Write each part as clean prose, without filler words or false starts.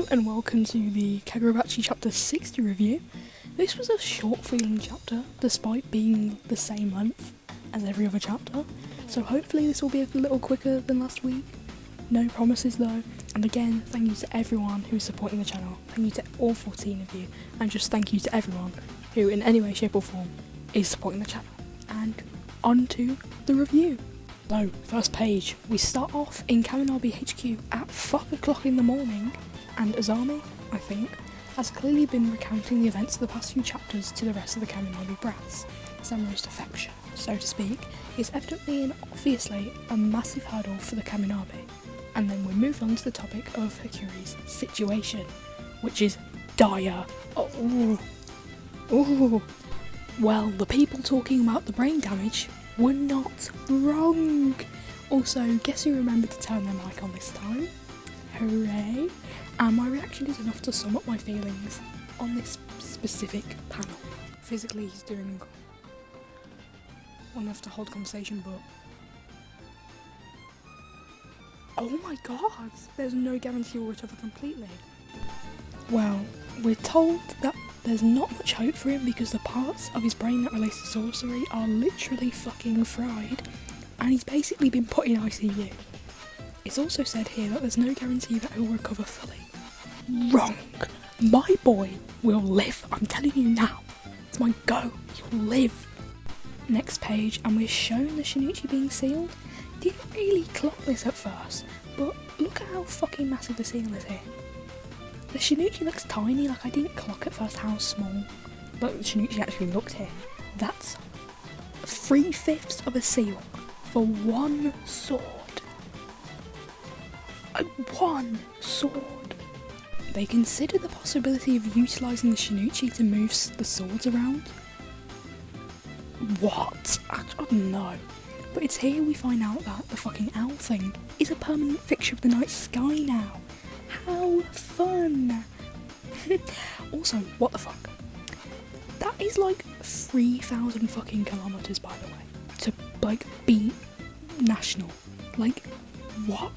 Hello and welcome to the Kagurabachi chapter 60 review. This was a short feeling chapter, despite being the same length as every other chapter, so hopefully this will be a little quicker than last week. No promises though, and again, thank you to everyone who is supporting the channel, thank you to all 14 of you, and just thank you to everyone who in any way, shape or form is supporting the channel. And on to the review. So, first page, we start off in Kaminabe HQ at fuck o'clock in the morning, and Azami, I think, has clearly been recounting the events of the past few chapters to the rest of the Kaminabe brass. Samura's defection, so to speak, is evidently and obviously a massive hurdle for the Kaminabe. And then we move on to the topic of Hikuri's situation, which is dire. Well, the people talking about the brain damage were not wrong. Also, guess who remembered to turn their mic on this time? Hooray! And my reaction is enough to sum up my feelings on this specific panel. Physically, he's doing well enough to hold conversation, but oh my god, there's no guarantee he'll recover completely. Well, we're told that there's not much hope for him because the parts of his brain that relates to sorcery are literally fucking fried, and he's basically been put in ICU. It's also said here that there's no guarantee that he'll recover fully. Wrong! My boy will live, I'm telling you now. It's my go, he'll live. Next page, and we're shown the Shinichi being sealed. Didn't really clock this at first, but look at how fucking massive the seal is here. The Shinichi looks tiny, like I didn't clock at first how small but the Shinichi actually looked here. That's 3/5 of a seal for one sword. One sword. They considered the possibility of utilising the Shinichi to move the swords around. What? I don't know. But it's here we find out that the fucking owl thing is a permanent fixture of the night sky now. How fun! Also, what the fuck? That is like 3,000 fucking kilometers, by the way, to like be national. Like, what?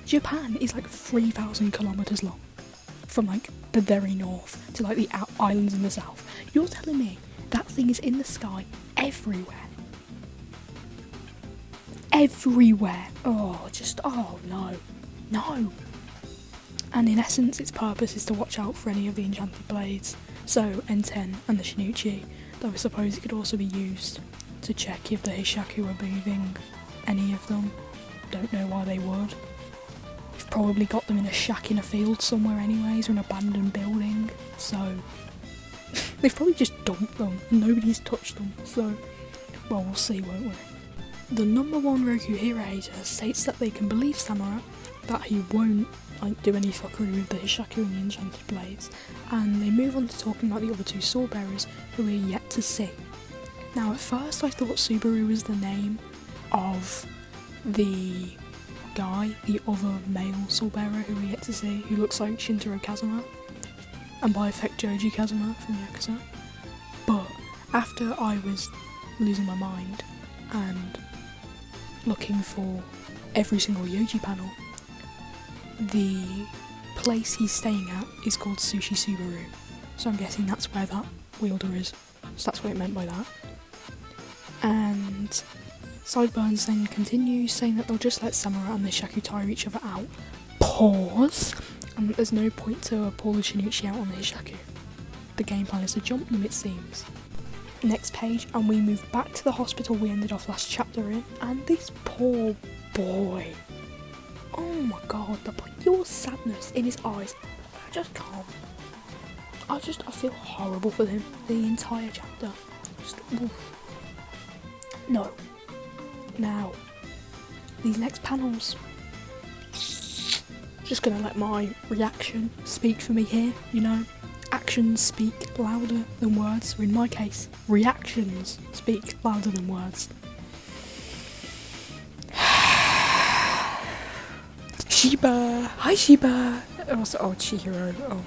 Japan is like 3,000 kilometers long, from like the very north to like the islands in the south. You're telling me that thing is in the sky everywhere? Everywhere. Oh no. And in essence, its purpose is to watch out for any of the enchanted blades, so N10 and the Shinichi, though I suppose it could also be used to check if the Hishaku are moving, any of them. Don't know why they would. You've probably got them in a shack in a field somewhere anyways, or an abandoned building, so they've probably just dumped them, and nobody's touched them, so, well, we'll see, won't we? The number one Rokuhira hater states that they can believe Samura, that he won't do any fuckery with the Hishaku and the enchanted blades, and they move on to talking about the other two sword bearers who we're yet to see. Now at first I thought Subaru was the name of the guy, the other male sword bearer who we're yet to see, who looks like Shintaro Kazuma, and by effect Joji Kazuma from Yakuza. But after I was losing my mind and looking for every single Yoji panel, the place he's staying at is called Sushi Subaru, so I'm guessing that's where that wielder is, so that's what it meant by that. And Sideburns then continues saying that they'll just let Samura and the Shaku tire each other out, pause, and that there's no point to pull the Shinichi out on the Hishaku. The game plan is to jump them, it seems. Next page, and we move back to the hospital we ended off last chapter in, and this poor boy. Oh my god, the pure sadness in his eyes. I just can't. I feel horrible for him the entire chapter. No. Now, these next panels, just gonna let my reaction speak for me here, you know. Actions speak louder than words, or in my case, reactions speak louder than words. Shiba! Hi Shiba! Also, oh, Chihiro. Oh,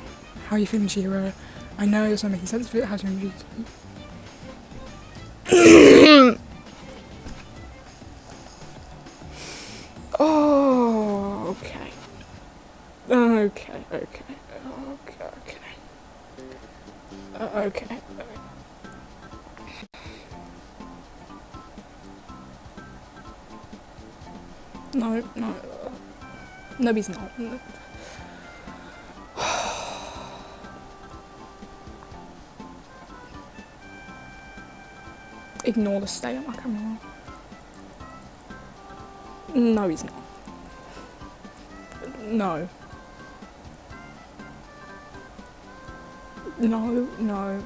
how are you feeling, Chihiro? I know it's not making sense, but it has been Oh, okay. Okay. Okay. No. No, he's not. No. Ignore the state of my camera. No, he's not. No. No.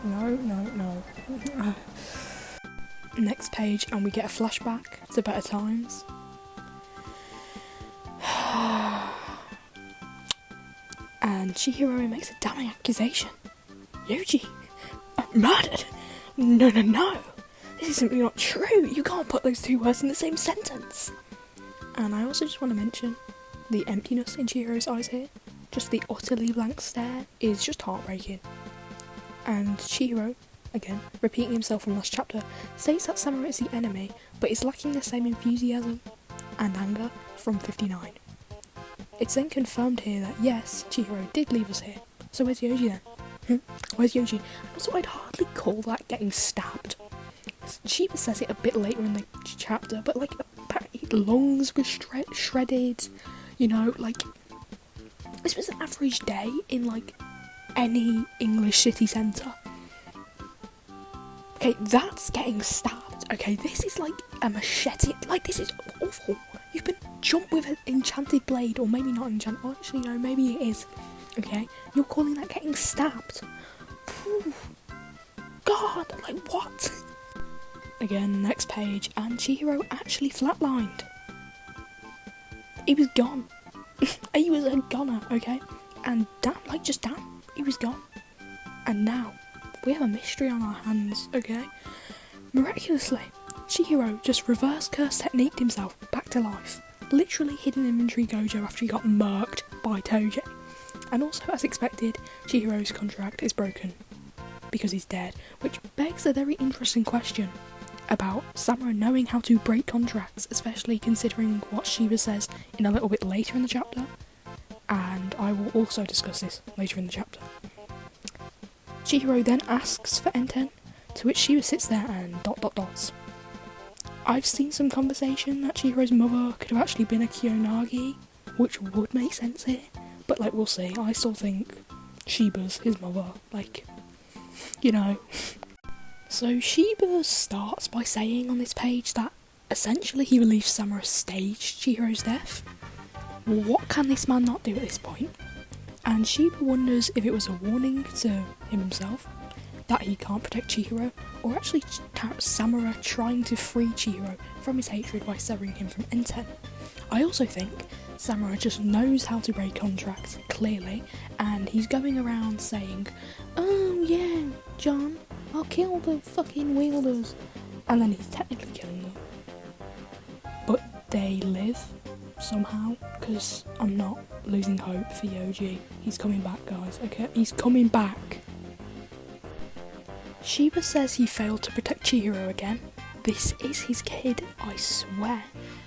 Next page, and we get a flashback to better times. And Chihiro makes a damning accusation. Yuji, murdered? No. This is simply not true. You can't put those two words in the same sentence. And I also just want to mention the emptiness in Chihiro's eyes here. Just the utterly blank stare is just heartbreaking. And Chihiro, again, repeating himself from last chapter, states that Samurai is the enemy, but is lacking the same enthusiasm and anger from 59. It's then confirmed here that yes, Chihiro did leave us here. So where's Yoji then? Where's Yoji? Also, I'd hardly call that getting stabbed. Shiba says it a bit later in the chapter, but like, lungs were shredded, you know, like, this was an average day in like any English city centre. Okay, that's getting stabbed. Okay, this is like a machete. Like, this is awful. You've been jumped with an enchanted blade, or maybe not enchanted. Oh, actually, no, maybe it is. Okay, you're calling that getting stabbed? Whew. God, like what? Again, next page, and Chihiro actually flatlined. He was gone. He was a goner, okay? And damn, he was gone. And now, we have a mystery on our hands, okay? Miraculously, Chihiro just reverse curse techniqued himself back to life. Literally hid an inventory gojo after he got murked by Toji. And also, as expected, Chihiro's contract is broken because he's dead, which begs a very interesting question about Samurai knowing how to break contracts, especially considering what Shiba says in a little bit later in the chapter, and I will also discuss this later in the chapter. Chihiro then asks for Enten, to which Shiba sits there and ... I've seen some conversation that Chihiro's mother could have actually been a Kiyonagi, which would make sense here, but like, we'll see. I still think Shiba's his mother, like, you know. So Shiba starts by saying on this page that essentially he believes Samurai staged Chihiro's death. What can this man not do at this point? And Shiba wonders if it was a warning to him himself that he can't protect Chihiro, or actually Samurai trying to free Chihiro from his hatred by severing him from Enten. I also think Samurai just knows how to break contracts, clearly, and he's going around saying, "Oh yeah, John, I'll kill the fucking wielders," and then he's technically killing them. But they live, somehow, because I'm not losing hope for Yoji. He's coming back, guys, okay? He's coming back. Shiba says he failed to protect Chihiro again. This is his kid, I swear.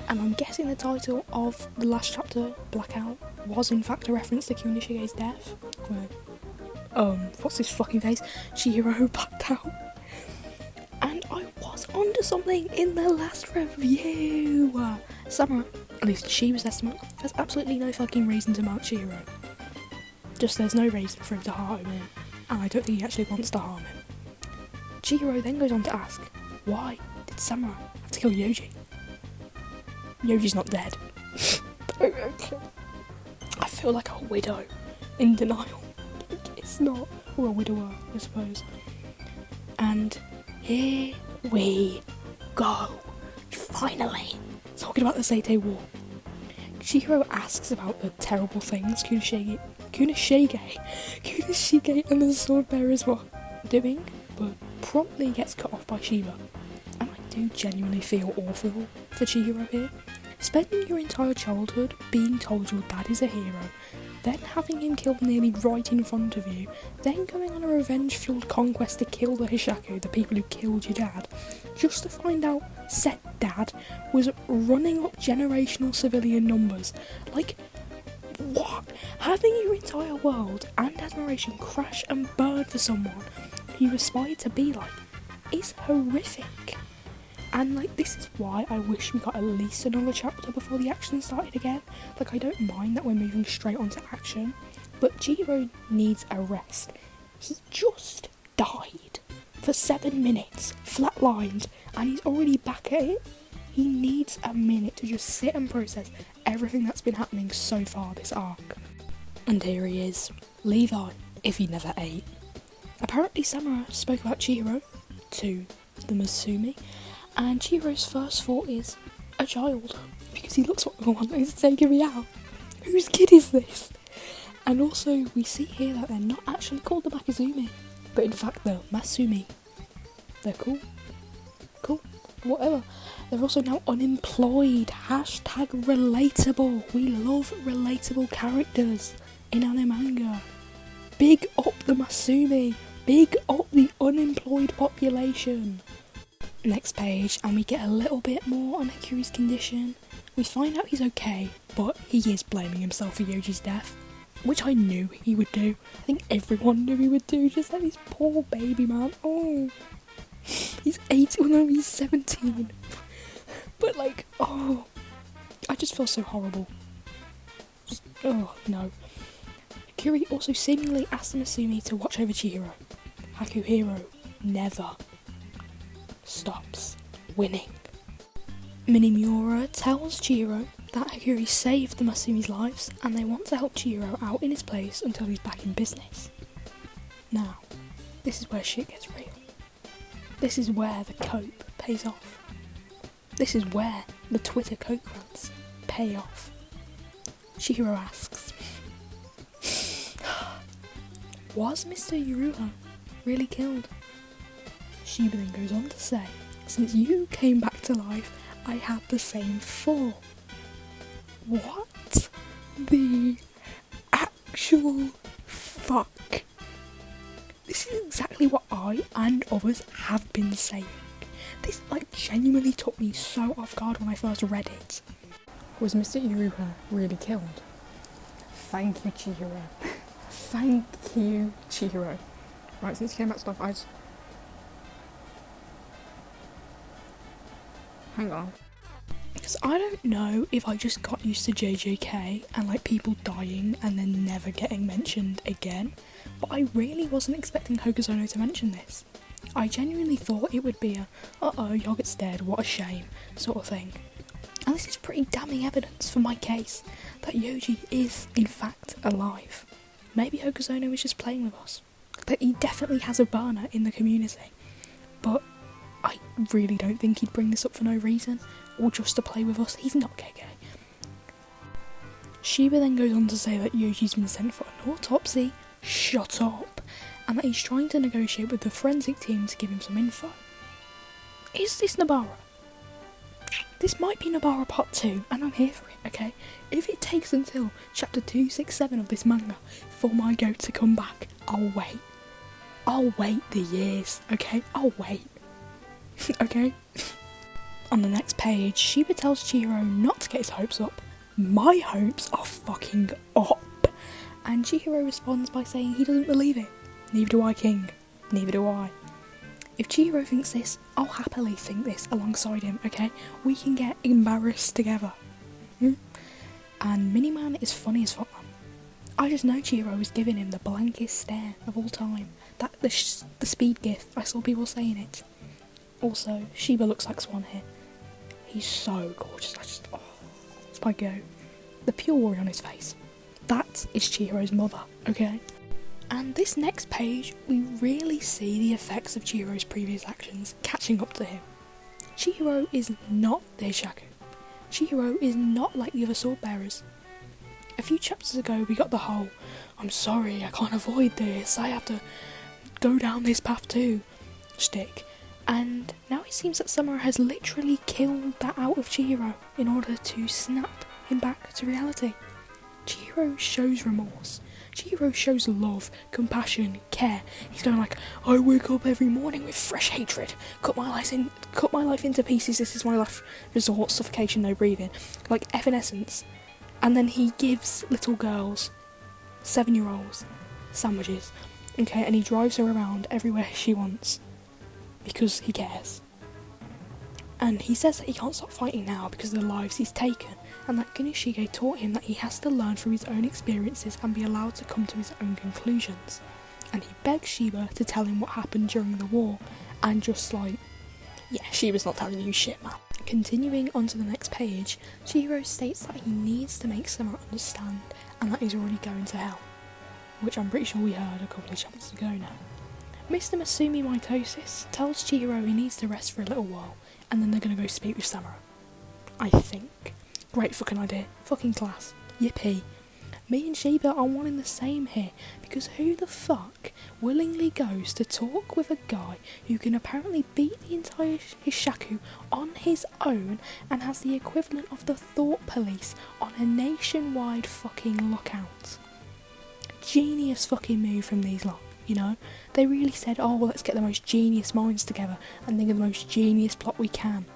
And I'm guessing the title of the last chapter, Blackout, was in fact a reference to Kunishige's death. Where, what's his fucking face? Chihiro blacked out. And I was onto something in the last review. Samurai, at least Shiba's estimate, has absolutely no fucking reason to mount Chihiro. Just there's no reason for him to harm him, and I don't think he actually wants to harm him. Chihiro then goes on to ask, why did Samurai have to kill Yoji? Yoji's not dead. I feel like a widow in denial. It's not, or a widower, I suppose. And here we go. Finally, talking about the Seitei War. Chihiro asks about the terrible things Kunishige and the sword bearers were doing, but promptly gets cut off by Shiba. And I do genuinely feel awful for Chihiro here. Spending your entire childhood being told your dad is a hero, then having him killed nearly right in front of you, then going on a revenge-fueled conquest to kill the Hishaku, the people who killed your dad, just to find out said dad was running up generational civilian numbers. Like, What? Having your entire world and admiration crash and burn for someone you aspire to be like is horrific. And like, this is why I wish we got at least another chapter before the action started again. Like, I don't mind that we're moving straight onto action, but Chihiro needs a rest. He just died for 7 minutes, flatlined, and he's already back at it. He needs a minute to just sit and process everything that's been happening so far this arc. And here he is, Levi, if he never ate. Apparently Samura spoke about Chihiro to the Masumi, and Chihiro's first thought is, a child, because he looks like the one that is taking me out. Whose kid is this? And also, we see here that they're not actually called the Makizumi, but in fact the Masumi. They're cool. Cool. Whatever. They're also now unemployed. Hashtag relatable. We love relatable characters in anime manga. Big up the Masumi. Big up the unemployed population. Next page, and we get a little bit more on Hikuri's condition. We find out he's okay, but he is blaming himself for Yoji's death, which I knew he would do. I think everyone knew he would do, just like this poor baby man. Oh, he's 8, well no, he's 17. But like, oh, I just feel so horrible. Just, oh no. Hikuri also seemingly asked the Masumi to watch over Chihiro. Hakuhiro never stops winning. Minamiura tells Chihiro that Hikuri saved the Masumi's lives and they want to help Chihiro out in his place until he's back in business. Now, this is where shit gets real. This is where the cope pays off. This is where the Twitter coke rants pay off. Chihiro asks, was Mr. Yuruha really killed? Shiba then goes on to say, since you came back to life, I had the same thought. What the actual fuck? This is exactly what I and others have been saying. This like genuinely took me so off guard when I first read it. Was Mr. Yuruha really killed? Thank you, Chihiro. Thank you, Chihiro. Right, since you came back to life, hang on. Because I don't know if I just got used to JJK and like people dying and then never getting mentioned again, but I really wasn't expecting Hokuzono to mention this. I genuinely thought it would be a uh-oh, Yogurt's dead, what a shame sort of thing. And this is pretty damning evidence for my case that Yoji is in fact alive. Maybe Hokuzono was just playing with us. But he definitely has a burner in the community. But I really don't think he'd bring this up for no reason, or just to play with us. He's not gay. Shiba then goes on to say that Yoji's been sent for an autopsy, shut up, and that he's trying to negotiate with the forensic team to give him some info. Is this Nobara? This might be Nobara Part 2, and I'm here for it, okay? If it takes until chapter 267 of this manga for my goat to come back, I'll wait. I'll wait the years, okay? I'll wait. Okay? On the next page, Shiba tells Chihiro not to get his hopes up. My hopes are fucking up. And Chihiro responds by saying he doesn't believe it. Neither do I, King. Neither do I. If Chihiro thinks this, I'll happily think this alongside him, okay? We can get embarrassed together. And Miniman is funny as fuck, man. I just know Chihiro was giving him the blankest stare of all time. The speed gif, I saw people saying it. Also, Shiba looks like Swan here. He's so gorgeous, it's my go. The pure worry on his face. That is Chihiro's mother, okay? And this next page, we really see the effects of Chihiro's previous actions catching up to him. Chihiro is not Deishaku. Chihiro is not like the other sword bearers. A few chapters ago we got the whole, I'm sorry, I can't avoid this, I have to go down this path too, shtick. And now it seems that Samura has literally killed that out of Chihiro in order to snap him back to reality. Chihiro shows remorse. Chihiro shows love, compassion, care. He's going like, I wake up every morning with fresh hatred. Cut my life into pieces. This is my last resort. Suffocation, no breathing. Like Evanescence. And then he gives little girls, 7-year-olds, sandwiches, okay, and he drives her around everywhere she wants, because he cares. And he says that he can't stop fighting now because of the lives he's taken, and that Gunishige taught him that he has to learn through his own experiences and be allowed to come to his own conclusions. And he begs Shiba to tell him what happened during the war, and just like, yeah, Shiba's not telling you shit, man. Continuing on to the next page, Chihiro states that he needs to make Samura understand, and that he's already going to hell, which I'm pretty sure we heard a couple of chapters ago now. Mr. Masumi Mitosis tells Chihiro he needs to rest for a little while, and then they're going to go speak with Samura. I think. Great fucking idea. Fucking class. Yippee. Me and Shiba are one in the same here, because who the fuck willingly goes to talk with a guy who can apparently beat the entire Hishaku on his own and has the equivalent of the thought police on a nationwide fucking lookout? Genius fucking move from these lot, you know? They really said, oh, well, let's get the most genius minds together and think of the most genius plot we can.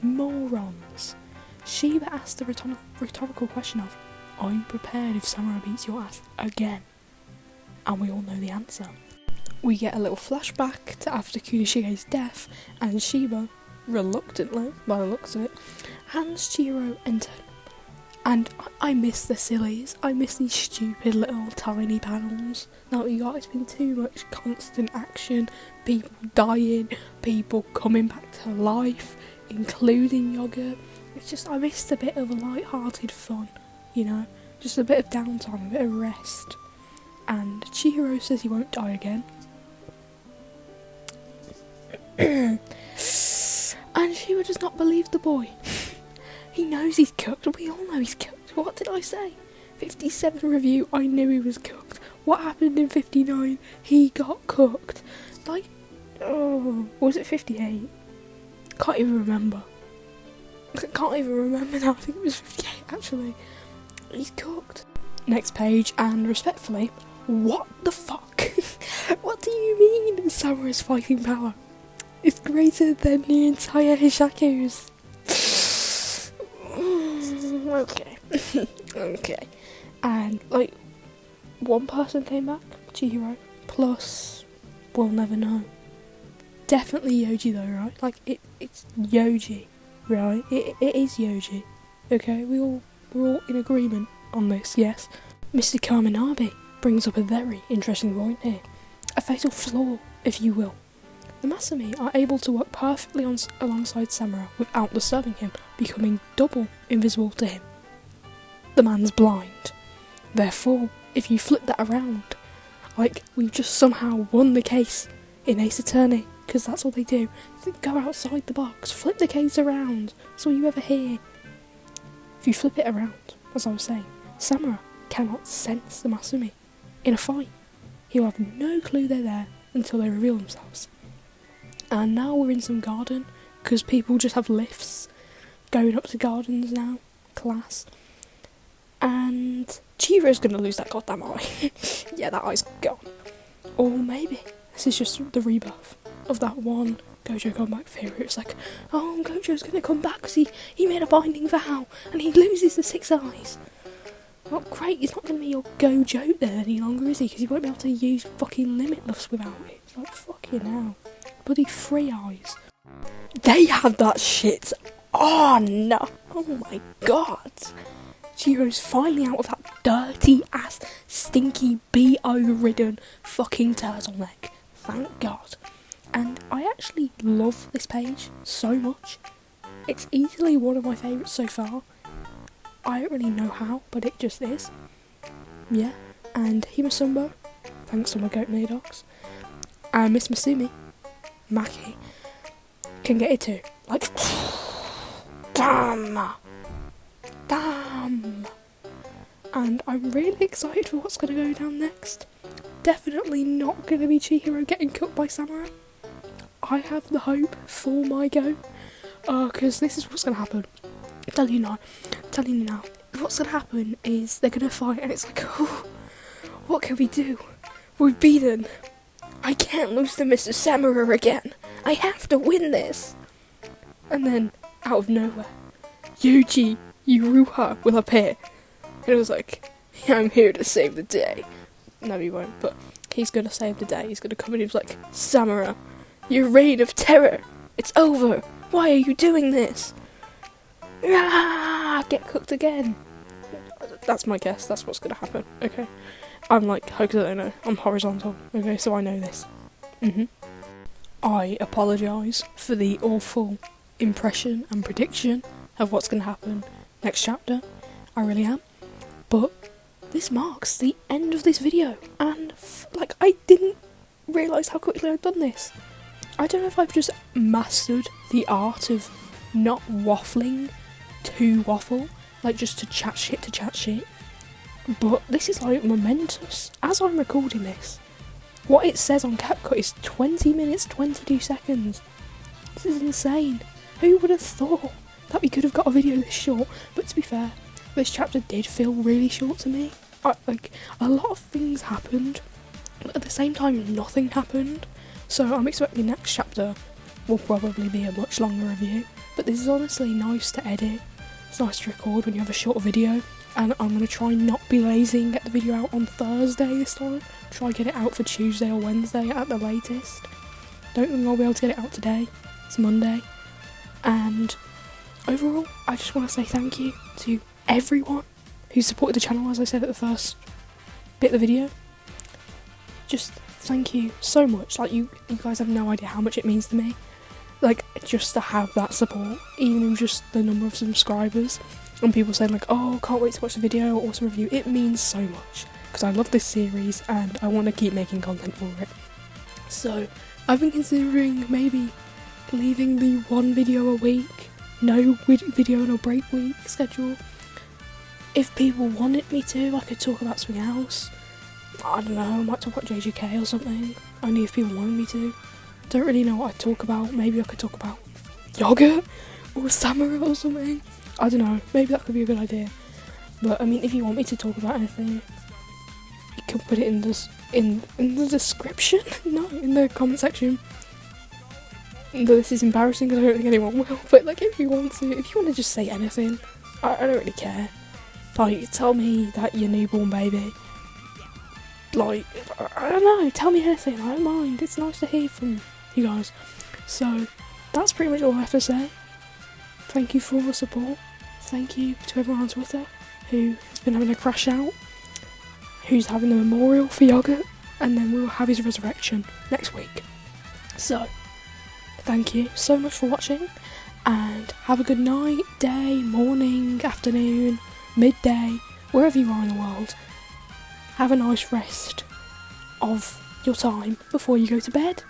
Morons. Shiba asked the rhetorical question of, are you prepared if Samura beats your ass again? And we all know the answer. We get a little flashback to after Kunishige's death, and Shiba, reluctantly, by the looks of it, hands Chihiro Enten. And I miss the sillies. I miss these stupid little tiny panels that we got. It's been too much constant action, people dying, people coming back to life, including Yogurt. It's just, I missed a bit of light-hearted fun, you know, just a bit of downtime, a bit of rest. And Chihiro says he won't die again. And Shiba does not believe the boy. He knows he's cooked. We all know he's cooked. What did I say? 57 review, I knew he was cooked. What happened in 59? He got cooked. Like, oh, was it 58? Can't even remember. I can't even remember now. I think it was 58 actually. He's cooked. Next page, and respectfully, what the fuck? What do you mean Samura's fighting power is greater than the entire Hishaku's? Okay. Okay. And, like, one person came back, Chihiro, plus, we'll never know. Definitely Yoji though, right? Like, it's Yoji, right? It is Yoji. Okay, we're all in agreement on this, yes? Mr. Kaminabe brings up a very interesting point here. A fatal flaw, if you will. The Masumi are able to work perfectly alongside Samura without disturbing him, becoming double invisible to him. The man's blind. Therefore, if you flip that around, like, we've just somehow won the case in Ace Attorney, because that's all they do. They go outside the box, flip the case around, that's all you ever hear. If you flip it around, as I was saying, Samura cannot sense the Masumi in a fight. He'll have no clue they're there until they reveal themselves. And now we're in some garden, because people just have lifts going up to gardens now. Class. And Chihiro's going to lose that goddamn eye. Yeah, that eye's gone. Or maybe this is just the rebirth of that one Gojo comeback theory. It's like, oh, Gojo's going to come back because he made a binding vow and he loses the 6 eyes. Well, great, he's not going to be your Gojo there any longer, is he? Because he won't be able to use fucking Limitless without it. It's like, fucking hell. Bloody 3 eyes. They have that shit. Oh no. Oh my god. Chihiro's finally out of that dirty ass, stinky, BO-ridden fucking turtleneck. Thank God. And I actually love this page so much. It's easily one of my favourites so far. I don't really know how, but it just is. Yeah. And Himasumbo, thanks to my goat Nadox. And Miss Masumi, Maki, can get it too. Like, damn! And I'm really excited for what's going to go down next. Definitely not going to be Chihiro getting cooked by Samura. I have the hope for my go. Because this is what's going to happen. I'm telling you now. What's going to happen is they're going to fight and it's like, oh, what can we do? We're beaten. I can't lose to Mr. Samura again. I have to win this. And then, out of nowhere, Yuji Yuruha will appear. And it was like, I'm here to save the day. No, he won't, but he's gonna save the day. He's gonna come in and he's like, Samura, your reign of terror, it's over. Why are you doing this? Ah, get cooked again. That's my guess. That's what's gonna happen. Okay, I'm like Hokuto no. I'm horizontal. Okay, so I know this. I apologise for the awful impression and prediction of what's gonna happen next chapter. I really am. But this marks the end of this video, and like I didn't realise how quickly I'd done this. I don't know if I've just mastered the art of not waffling to waffle, like just to chat shit, but this is like momentous. As I'm recording this, what it says on CapCut is 20 minutes 22 seconds. This is insane. Who would have thought that we could have got a video this short? But to be fair, this chapter did feel really short to me. Like, a lot of things happened, but at the same time nothing happened. So I'm expecting the next chapter will probably be a much longer review. But this is honestly nice to edit. It's nice to record when you have a short video. And I'm going to try and not be lazy and get the video out on Thursday this time. Try and get it out for Tuesday or Wednesday at the latest. Don't think I'll be able to get it out today. It's Monday. And overall, I just want to say thank you to everyone who supported the channel, as I said at the first bit of the video. Just thank you so much. Like, you guys have no idea how much it means to me. Like, just to have that support, even with just the number of subscribers. And people saying like, oh, can't wait to watch the video, awesome review. It means so much, because I love this series and I want to keep making content for it. So, I've been considering maybe leaving the one video a week, no video and a break week schedule. If people wanted me to, I could talk about something else. I don't know, I might talk about JJK or something, only if people wanted me to. Don't really know what I'd talk about. Maybe I could talk about yogurt or samurai or something. I don't know, maybe that could be a good idea. But I mean, if you want me to talk about anything, you can put it in the description. No, in the comment section. This is embarrassing because I don't think anyone will. But like, if you want to just say anything, I don't really care. Like, tell me that you're newborn baby. Like, I don't know, tell me anything, I don't mind. It's nice to hear from you guys. So, that's pretty much all I have to say. Thank you for all the support. Thank you to everyone on Twitter who has been having a crash out, who's having the memorial for Yogurt, and then we'll have his resurrection next week. So, thank you so much for watching, and have a good night, day, morning, afternoon, midday, wherever you are in the world. Have a nice rest of your time before you go to bed.